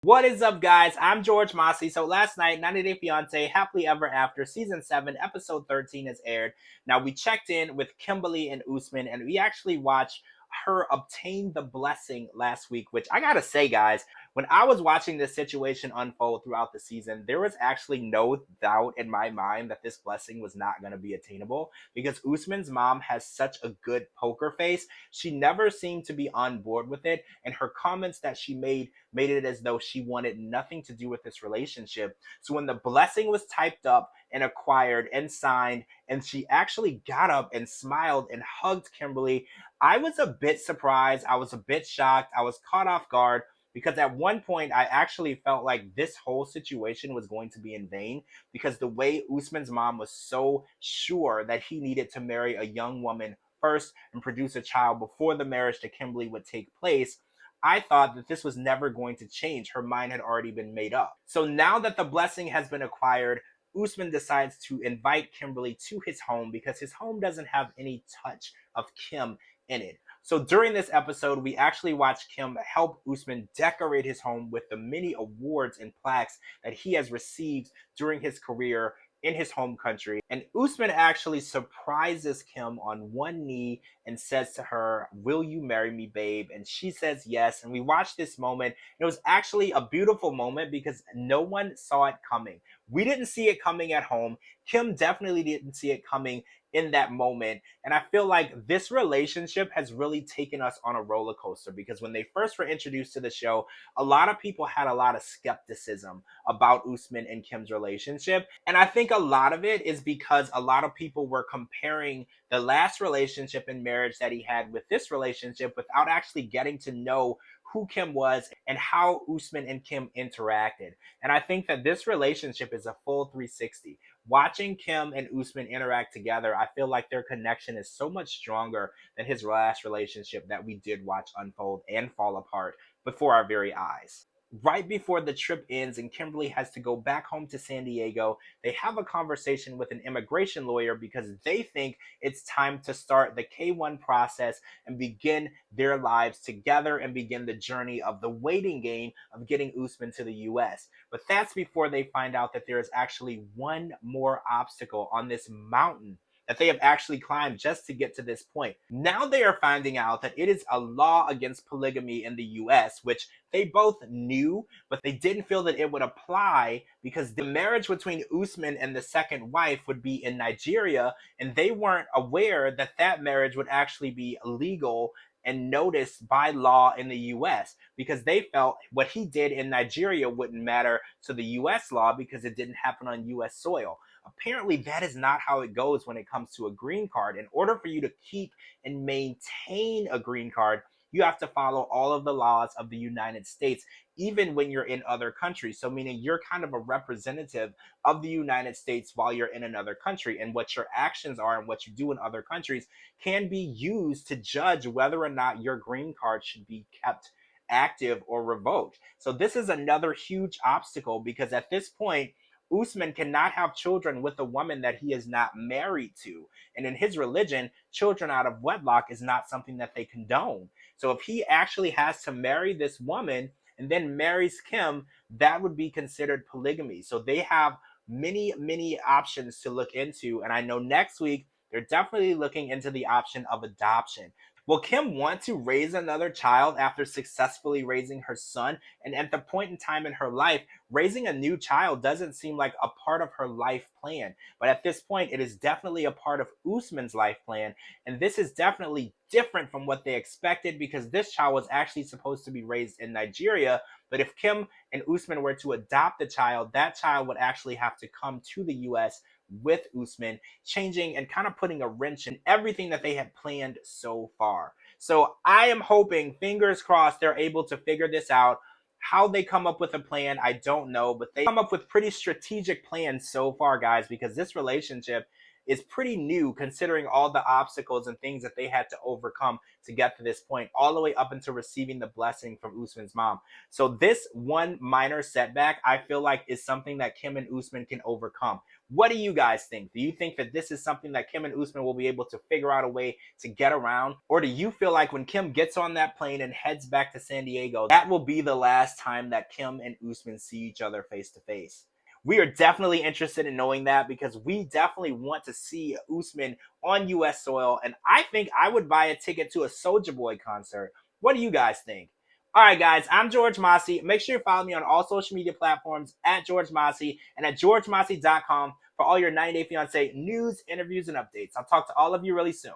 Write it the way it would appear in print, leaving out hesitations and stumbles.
What is up, guys? I'm George Mossy. So last night, 90 Day Fiance Happily Ever After Season 7, Episode 13 is aired. Now, we checked in with Kimberly and Usman, and we actually watched her obtain the blessing last week, which I gotta say, guys, when I was watching this situation unfold throughout the season, there was actually no doubt in my mind that this blessing was not going to be attainable because Usman's mom has such a good poker face. She never seemed to be on board with it, and her comments that she made it as though she wanted nothing to do with this relationship. So when the blessing was typed up and acquired and signed, and she actually got up and smiled and hugged Kimberly, I was a bit surprised. I was a bit shocked. I was caught off guard because at one point I actually felt like this whole situation was going to be in vain because the way Usman's mom was so sure that he needed to marry a young woman first and produce a child before the marriage to Kimberly would take place. I thought that this was never going to change. Her mind had already been made up. So now that the blessing has been acquired, Usman decides to invite Kimberly to his home because his home doesn't have any touch of Kim in it. So during this episode, we actually watched Kim help Usman decorate his home with the many awards and plaques that he has received during his career in his home country. And Usman actually surprises Kim on one knee and says to her, "Will you marry me, babe?" And she says yes. And we watched this moment. It was actually a beautiful moment because no one saw it coming. We didn't see it coming at home. Kim definitely didn't see it coming in that moment. And I feel like this relationship has really taken us on a roller coaster because when they first were introduced to the show, a lot of people had a lot of skepticism about Usman and Kim's relationship. And I think a lot of it is because a lot of people were comparing the last relationship and marriage that he had with this relationship without actually getting to know who Kim was and how Usman and Kim interacted. And I think that this relationship is a full 360. Watching Kim and Usman interact together, I feel like their connection is so much stronger than his last relationship that we did watch unfold and fall apart before our very eyes. Right before the trip ends and Kimberly has to go back home to San Diego, they have a conversation with an immigration lawyer because they think it's time to start the K1 process and begin their lives together and begin the journey of the waiting game of getting Usman to the US. But that's before they find out that there is actually one more obstacle on this mountain that they have actually climbed just to get to this point. Now they are finding out that it is a law against polygamy in the US, which they both knew, but they didn't feel that it would apply because the marriage between Usman and the second wife would be in Nigeria, and they weren't aware that that marriage would actually be illegal and noticed by law in the US because they felt what he did in Nigeria wouldn't matter to the US law because it didn't happen on US soil. Apparently, that is not how it goes when it comes to a green card. In order for you to keep and maintain a green card, you have to follow all of the laws of the United States, even when you're in other countries. So, meaning you're kind of a representative of the United States while you're in another country. And what your actions are and what you do in other countries can be used to judge whether or not your green card should be kept active or revoked. So, this is another huge obstacle because at this point, Usman cannot have children with a woman that he is not married to. And in his religion, children out of wedlock is not something that they condone. So if he actually has to marry this woman and then marries Kim, that would be considered polygamy. So they have many options to look into. And I know next week, they're definitely looking into the option of adoption. Will Kim want to raise another child after successfully raising her son? And at the point in time in her life, raising a new child doesn't seem like a part of her life plan. But at this point, it is definitely a part of Usman's life plan. And this is definitely different from what they expected because this child was actually supposed to be raised in Nigeria. But if Kim and Usman were to adopt the child, that child would actually have to come to the US with Usman, changing and kind of putting a wrench in everything that they had planned so far. So I am hoping, fingers crossed, they're able to figure this out. How they come up with a plan, I don't know, but they come up with pretty strategic plans so far, guys, because this relationship is pretty new considering all the obstacles and things that they had to overcome to get to this point, all the way up into receiving the blessing from Usman's mom. So this one minor setback, I feel like, is something that Kim and Usman can overcome. What do you guys think? Do you think that this is something that Kim and Usman will be able to figure out a way to get around? Or do you feel like when Kim gets on that plane and heads back to San Diego, that will be the last time that Kim and Usman see each other face to face? We are definitely interested in knowing that, because we definitely want to see Usman on US soil, and I think I would buy a ticket to a Soja Boy concert. What do you guys think? All right, guys, I'm George Mossey. Make sure you follow me on all social media platforms at George Mossey and at georgemossey.com for all your 90 Day Fiancé news, interviews, and updates. I'll talk to all of you really soon.